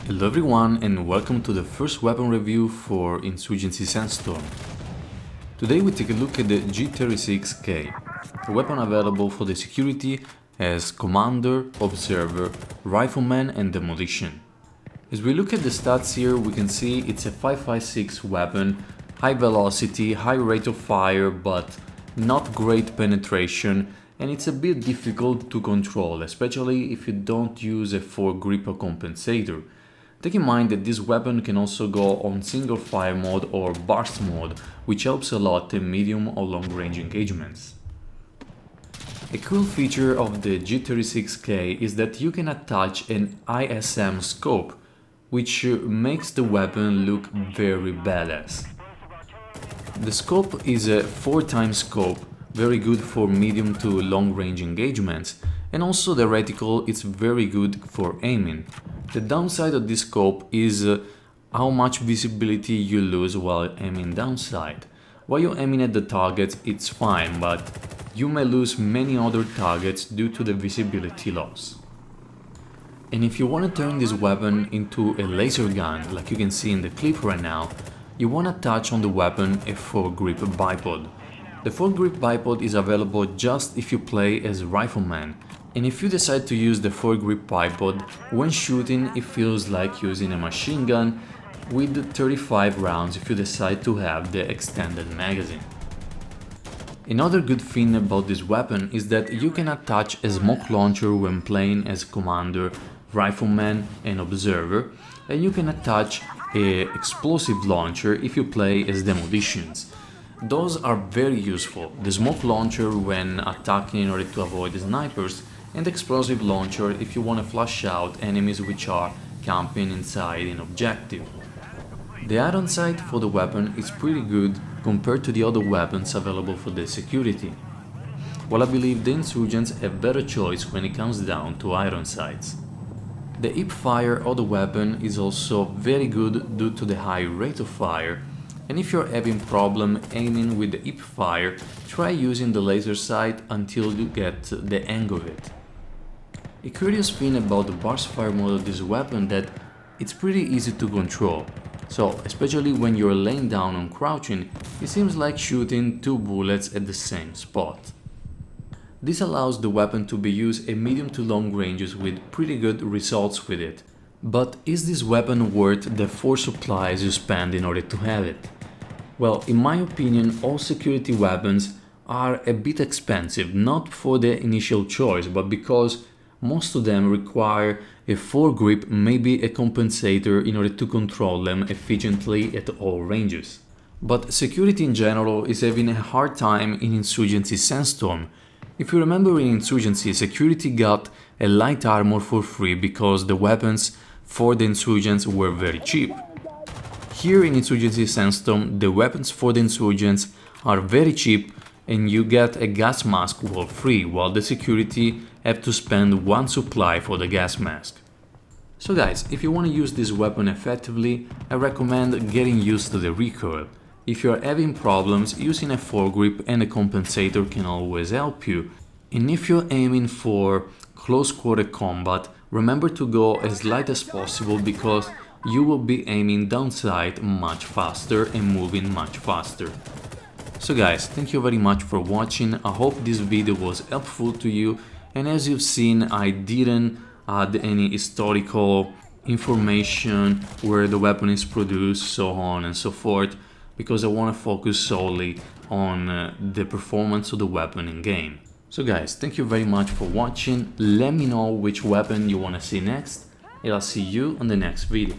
Hello everyone and welcome to the first weapon review for Insurgency Sandstorm. Today we take a look at the G36k, a weapon available for the security as Commander, Observer, Rifleman and Demolition. As we look at the stats here, we can see it's a 5.56 weapon, high velocity, high rate of fire but not great penetration, and it's a bit difficult to control, especially if you don't use a foregrip or compensator. Take in mind that this weapon can also go on single fire mode or burst mode, which helps a lot in medium or long range engagements. A cool feature of the G36k is that you can attach an Asm Scope, which makes the weapon look very badass. The scope is a 4x scope, very good for medium to long range engagements, and also the reticle is very good for aiming. The downside of this scope is how much visibility you lose while aiming downside. While you're aiming at the target, it's fine, but you may lose many other targets due to the visibility loss. And if you want to turn this weapon into a laser gun, like you can see in the clip right now, you want to attach on the weapon a foregrip bipod. The foregrip bipod is available just if you play as Rifleman. And if you decide to use the foregrip bipod, when shooting it feels like using a machine gun with 35 rounds if you decide to have the extended magazine. Another good thing about this weapon is that you can attach a smoke launcher when playing as Commander, Rifleman and Observer, and you can attach an explosive launcher if you play as Demolitions. Those are very useful, the smoke launcher when attacking in order to avoid the snipers, and the explosive launcher if you want to flush out enemies which are camping inside an objective. The iron sight for the weapon is pretty good compared to the other weapons available for the security, while I believe the insurgents have better choice when it comes down to iron sights. The hip fire of the weapon is also very good due to the high rate of fire, and if you're having problem aiming with the hip fire, try using the laser sight until you get the hang of it. A curious thing about the burst fire mode of this weapon that it's pretty easy to control, so especially when you're laying down and crouching, it seems like shooting 2 bullets at the same spot. This allows the weapon to be used at medium to long ranges with pretty good results with it. But is this weapon worth the 4 supplies you spend in order to have it? Well, in my opinion, all security weapons are a bit expensive, not for the initial choice, but because most of them require a foregrip, maybe a compensator in order to control them efficiently at all ranges. But security in general is having a hard time in Insurgency Sandstorm. If you remember, in Insurgency, security got a light armor for free because the weapons for the insurgents were very cheap. Here in Insurgency Sandstorm, the weapons for the insurgents are very cheap and you get a gas mask for free, while the security have to spend 1 supply for the gas mask. So guys, if you want to use this weapon effectively, I recommend getting used to the recoil. If you are having problems, using a foregrip and a compensator can always help you. And if you're aiming for close quarter combat, remember to go as light as possible because you will be aiming downside much faster and moving much faster. So guys, thank you very much for watching. I hope this video was helpful to you, and as you've seen, I didn't add any historical information where the weapon is produced, so on and so forth, because I want to focus solely on the performance of the weapon in game. So guys, thank you very much for watching. Let me know which weapon you want to see next, and I'll see you on the next video.